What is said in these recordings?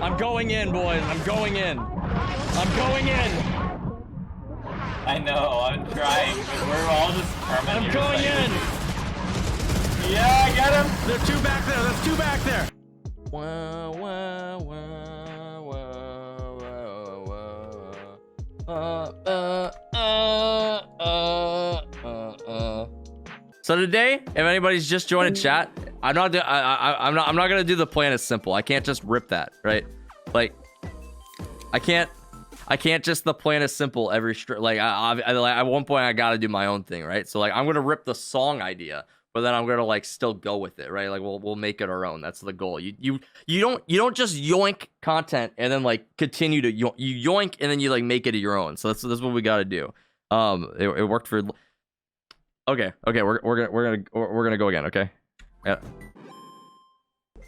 I'm going in, boys. I'm going in. I'm going in. I know, I'm trying, but we're all just permanent. I'm going in. Yeah, I got him. There's two back there. There's two back there. Wah, wah, wah, wah, wah, So today, if anybody's just joining chat, I'm not gonna do the plan as simple. I can't just rip that, right? Like, I can't just the plan as simple every at one point I gotta do my own thing, right? So like I'm gonna rip the song idea, but then I'm gonna like still go with it, right? Like we'll make it our own. That's the goal. You don't just yoink content and then like continue to you yoink and then you like make it your own. So that's what we gotta do. It worked for. Okay, we're gonna go again. Okay, yeah.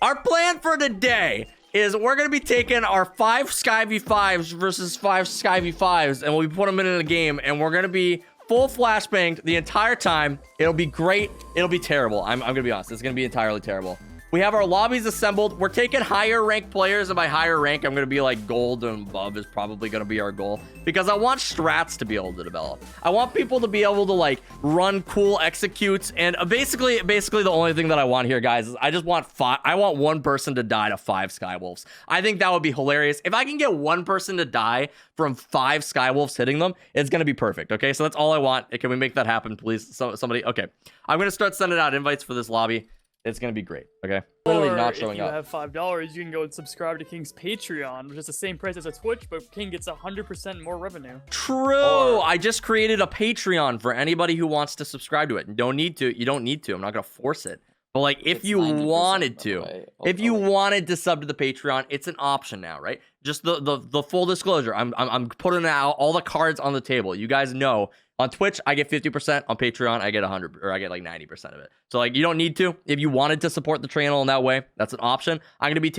Our plan for today is we're gonna be taking our 5 Skye v5s versus 5 Skye v5s, and we'll put them in a game, and we're gonna be full flashbanged the entire time. It'll be great. It'll be terrible. I'm gonna be honest. It's gonna be entirely terrible. We have our lobbies assembled. We're taking higher ranked players, and by higher rank, I'm gonna be like gold and above is probably gonna be our goal because I want strats to be able to develop. I want people to be able to like run cool executes, and basically the only thing that I want here, guys, is I just want I want one person to die to 5 Skywolves. I think that would be hilarious. If I can get one person to die from 5 Skywolves hitting them, it's gonna be perfect. Okay, so that's all I want. Can we make that happen, please? Somebody. Okay, I'm gonna start sending out invites for this lobby. It's gonna be great. Okay. Literally not showing up. If you have $5, you can go and subscribe to King's Patreon, which is the same price as a Twitch, but King gets 100% more revenue. True. I just created a Patreon for anybody who wants to subscribe to it. You don't need to. I'm not gonna force it. But like, if you wanted to, if you wanted to sub to the Patreon, it's an option now, right? Just the full disclosure. I'm putting out all the cards on the table. You guys know. On Twitch, I get 50%. On Patreon, I get 100, or I get like 90% of it. So like, you don't need to. If you wanted to support the channel in that way, that's an option. I'm gonna be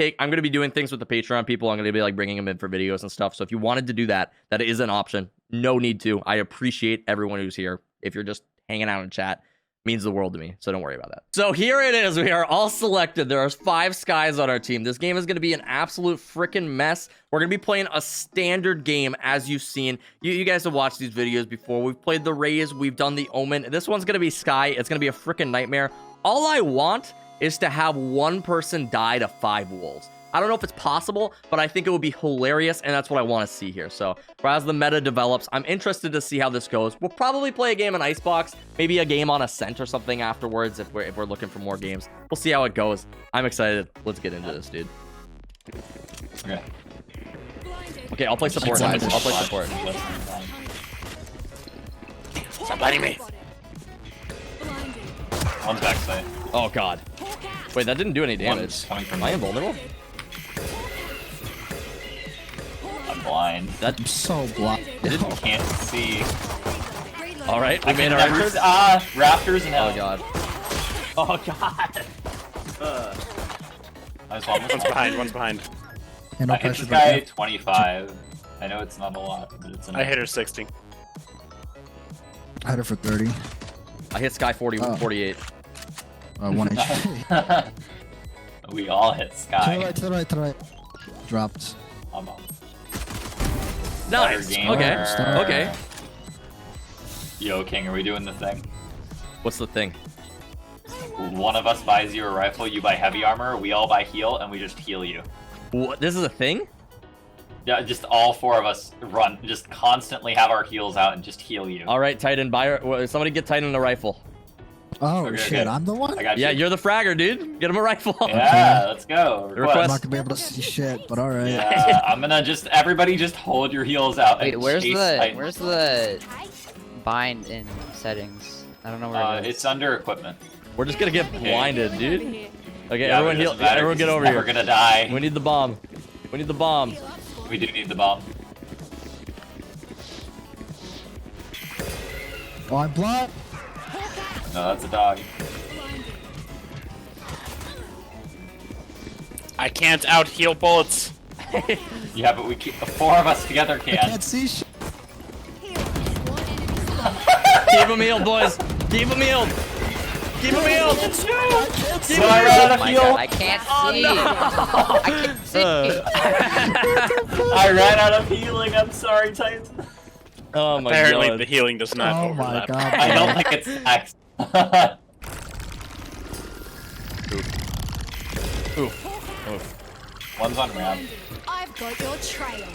doing things with the Patreon people. I'm gonna be like bringing them in for videos and stuff. So if you wanted to do that, that is an option. No need to. I appreciate everyone who's here. If you're just hanging out in chat, means the world to me, so don't worry about that. So here it is. We are all selected. There are 5 Skies on our team. This game is going to be an absolute freaking mess. We're going to be playing a standard game, as you've seen. You guys have watched these videos before. We've played the Raze. We've done the Omen. This one's going to be Skye. It's going to be a freaking nightmare. All I want is to have one person die to 5 wolves. I don't know if it's possible, but I think it would be hilarious, and that's what I want to see here. So, as the meta develops, I'm interested to see how this goes. We'll probably play a game on Icebox, maybe a game on Ascent or something afterwards if we're looking for more games. We'll see how it goes. I'm excited. Let's get into this, dude. Okay, I'll play support. I'll play support. Stop biting me. One's backside. Oh, God. Wait, that didn't do any damage. Am I invulnerable? Blind. That's so blind. Can't see. All right, we made our rafters. Rafters and oh god. Oh god. One's behind. One's behind. Yeah, no I hit pressure, this guy but 25. I know it's not a lot, but it's enough. I hit her 60. I had her for 30. I hit Skye 48. 1 HP. We all hit Skye. To the right. Dropped. I'm up. Nice. Okay. Yo, King, are we doing the thing? What's the thing? One of us buys you a rifle, you buy heavy armor, we all buy heal, and we just heal you. What? This is a thing? Yeah, just all 4 of us run, just constantly have our heals out and just heal you. All right, Titan, somebody get Titan a rifle. Oh Okay, shit, okay. I'm the one? I got you. Yeah, you're the fragger, dude. Get him a rifle. Yeah, let's go. Request. I'm not gonna be able to see shit, but alright. Yeah, I'm gonna everybody just hold your heals out. Wait, and where's chase the Titans. bind in settings? I don't know where it is. It's under equipment. We're just gonna get blinded, dude. Okay, Yeah, everyone heal. Everyone get over here. We're gonna die. We need the bomb. We need the bomb. We do need the bomb. Oh, I'm blind. No, that's a dog. I can't out heal bullets. Yeah, but 4 of us together I can. can't see shit. Keep him healed, boys. Keep him healed. Keep him healed. Keep him I healed. run out of heal. I can't see. I can't see. I ran out of healing. I'm sorry, Titan. Oh my Apparently god. the healing does not Oh my overlap. god. I don't think it's X. One's on ramp. I've got your trail.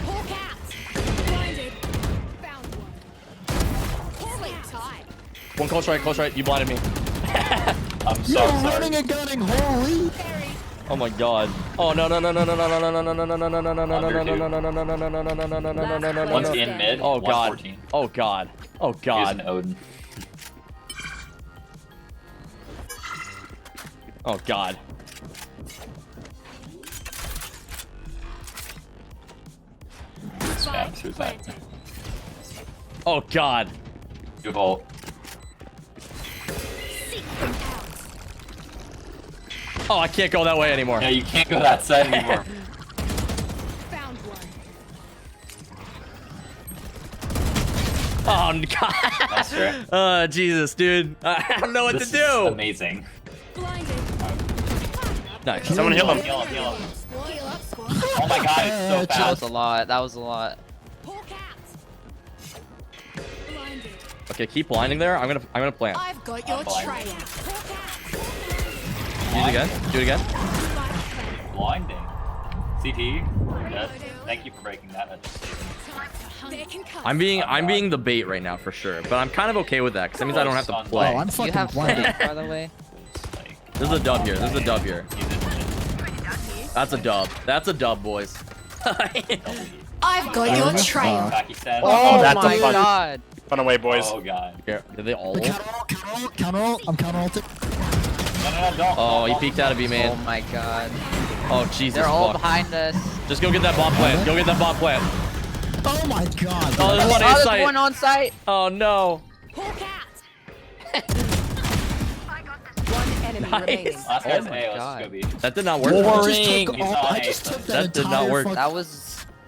Hawk out. Blinded. Found one. Sleep tight. One close right. You blinded me. I'm so You're sorry. running and gunning, holy! Buried. Oh my god. Oh no. One's in mid. Oh god. 114. Oh god. Oh He's god. an Odin. Oh god. Spam suicide. Planted. Oh god. You ult. Seek them out. Oh, I can't go that way anymore. Yeah, you can't go that side anymore. Found one. Oh god. That's true. Jesus, dude. I don't know what This to is do. amazing. Blinded. Nice. Someone heal him. Heal him, heal him. Heal up, squad. Oh my god, it's so That fast. was a lot. That was a lot. Hawk out. Blinded. Okay, keep blinding there. I'm gonna plant. I've got your blinded. trail. Hawk Do it again. Do it again. out. Spike planted. Blinding. CT, dead. Thank you for breaking that. That just saved me. They can come. I'm being the bait right now for sure, but I'm kind of okay with that because that means I don't have to Oh, play. I'm You fucking have blinded. flank, by the way. Like, There's a dub here. There's a dub here. he's in mid. That's a dub. That's a dub, boys. I've got your trail. Pakistan. Oh, that's a my fun- god. Run away, boys. Oh god. Here, did they all? The counter ult. I'm counter ulting. No, don't. Oh, he don't. peeked out of B Oh man. my god. Oh Jesus. They're all fuck. behind us. Just go get that bomb plant. Go get that bomb plant. Oh my god. Oh, there's one Oh, A there's site. one on site. Oh no. Hawk out. One enemy remaining. Last guy's Oh my A, let's God. just go B. That did not work. I just took that That did not entire work. fuck-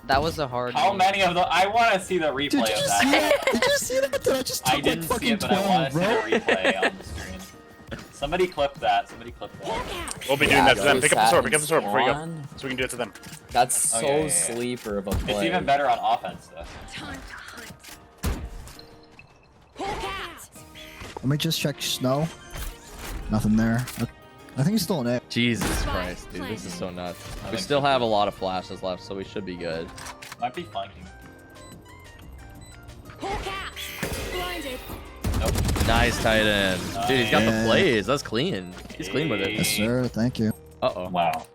That was a hard How one. many of the? I want to see the replay Dude, did of you that. see that? Did you see that? Dude, I just took I didn't like see fucking it, but I want 12, to see bro. the replay on the screen. Somebody clip that. Somebody clip that. We'll be doing that to them. Pick up the sword. Pick up the sword before you go. So we can do it to them. That's so Oh, yeah. sleeper of a play. It's even better on offense though. Time to hunt. Hawk out. Let me just check snow. Nothing there. I think he's still in A. Jesus Christ, dude, this is so nuts. We still have a lot of flashes left, so we should be good. Might be flanking. Hawk out. Blinded. Nope. Nice Titan. Dude, he's got the Yeah. plays. That's clean. He's clean with it. Yes, sir. Thank you. Uh-oh. Wow.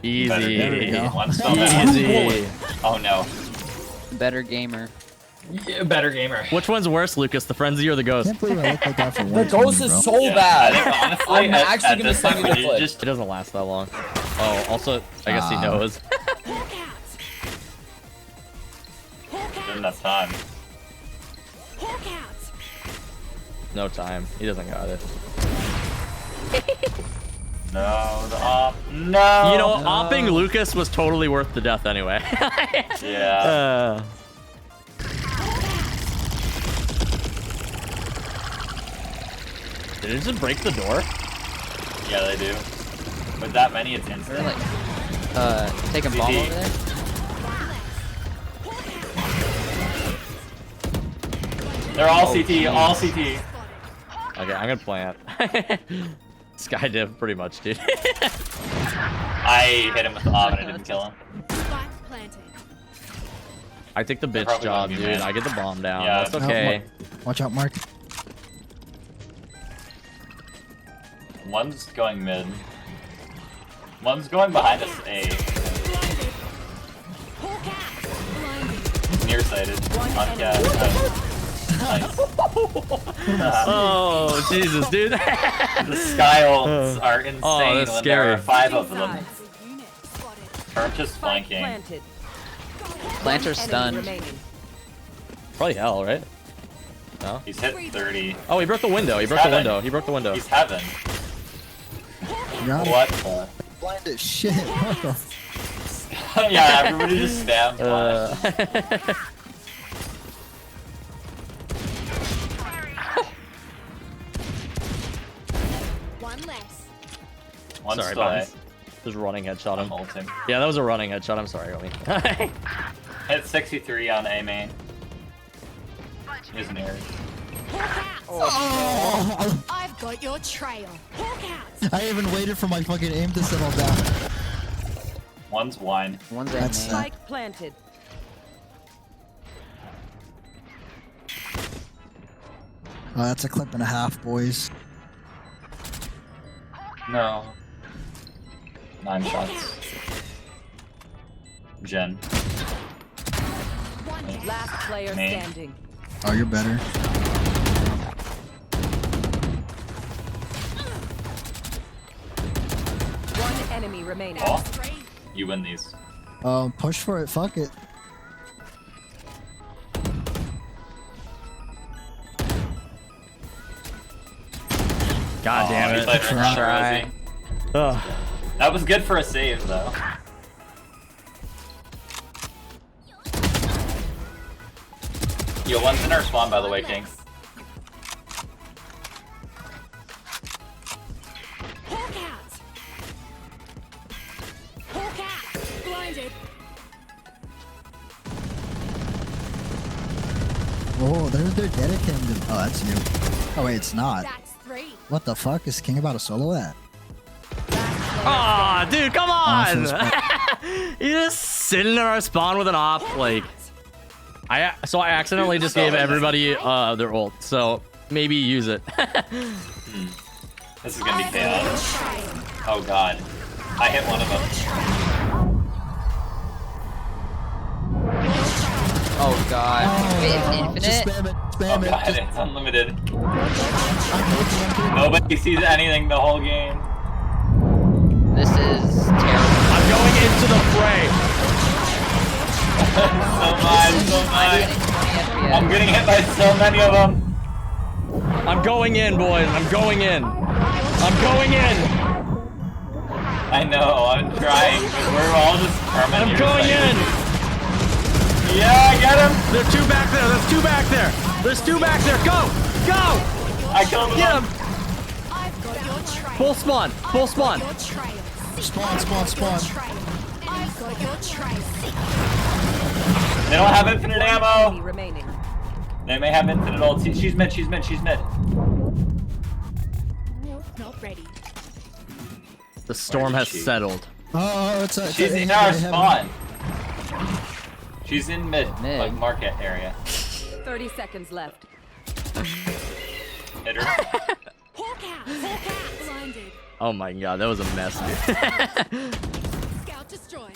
Easy. Better There we go. One still down. Easy. Oh no. Better gamer. Yeah, better gamer. Which one's worse, Lucas, the frenzy or the ghost? Can't believe I looked like that for The one. ghost bro. is so Yeah, I bad. think honestly, I'm at actually gonna this send time, you the you clip. just It doesn't last that long. Oh, also, I guess he Ah. knows. Hawk out. Hawk didn't out. have time. Hawk out. No time. He doesn't got it. No, the op. No. You know, opping Lucas was totally worth the death anyway. Yeah. Did it just break the door? Yeah, they do. With that many, it's They're instant. like, taking bomb CT. over there. They're all CT, all CT. Okay, I'm gonna plant. Sky div, pretty much, dude. I hit him with the op and I didn't kill him. Spike planted. I take the bitch probably job, gonna be dude. mad. I get the bomb down. Yeah. That's okay. Watch out, Mark. One's going mid. One's going behind us A. Blinded. Hawk out. Blinded. Nearsighted. On cat. Nice. Oh, Jesus, dude. The Skye ults are insane Oh, that's when scary. there are 5 of them. Unit spotted. Or just Spike flanking. planted. Planter Enemy stunned. remaining. Probably hell, right? No? He's hit 30. Oh, he broke the window. He broke the window. He broke the window. He's heaven. Got it. What the? Blind as shit. Yeah, everybody just spam flash. One less. One's Sorry, still A. Bounce. Just running headshot I'm him. ulting. Yeah, that was a running headshot. I'm sorry, homie. Hit 63 on A main. He's an area. Oh, I've got your trail. Hawk out. I even waited for my fucking aim to settle down. One's wine. One's A That's main. Spike planted. Oh, that's a clip and a half, boys. No. 9 shots. Jen. One down. Last player Me. standing. Oh, you're better. One enemy remaining. Oh, Three. you win these. Push for it. Fuck it. God damn he's it. like right Try. now, Ugh. that was good for a save, though. Yo, one's in our spawn, by the way, King. Hawk out. Hawk out. Blinded. Oh, they're dedicated. Oh, that's you. Oh wait, it's not. That's three. What the fuck is King about a solo at? Aw, dude, come on! Awesome. You just sitting in our spawn with an op, like. I accidentally just gave everybody their ult, so maybe use it. This is gonna be chaos. Oh god. I hit one of them. Oh god. Wait, Just infinite? spam it. Oh Spam god, it. it's unlimited. I'm kidding. Nobody sees anything the whole game. This is terrible. I'm going into the fray. So mine. I'm getting hit by so many of them. I'm going in, boys. I'm going in. I'm going in. I know, I'm trying, but we're all just permanent. I'm going in. Yeah, I get him. There's two back there. There's two back there. There's two back there. Go. Go. I killed him. Get him. I've got your trail. Full spawn. Full spawn. Your trail. Spawn. Trail. I've got your trail. They don't have infinite Enemy ammo. remaining. They may have infinite ulti. She's mid, she's mid, she's mid. Not ready. The storm Where has is she? settled. Oh, it's a. She's in our spawn. She's in mid, Mid. like market area. 30 seconds left. Hit her. Hawk out. Hawk out. Blinded. Oh my god, that was a mess, dude. Scout destroyed.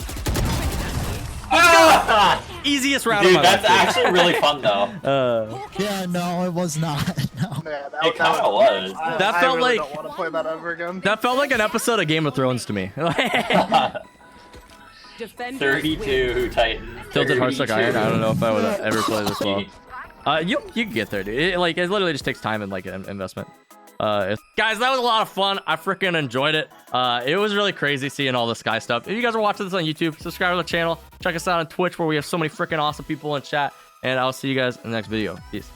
Ah! Easiest round Dude, of my that's life. actually really fun though. Hawk Yeah, no, it was not. No. Yeah, It kind of was. That felt I really like- don't want to play that ever again. That felt like an episode of Game of Thrones to me. Defenders 32 Titan. Tilted Heartstuck 32. Iron. I don't know if I would ever play this well. You can get there, dude. It literally just takes time and like an investment. Guys, that was a lot of fun. I freaking enjoyed it. It was really crazy seeing all this Skye stuff. If you guys are watching this on YouTube, subscribe to the channel. Check us out on Twitch where we have so many freaking awesome people in chat. And I'll see you guys in the next video. Peace.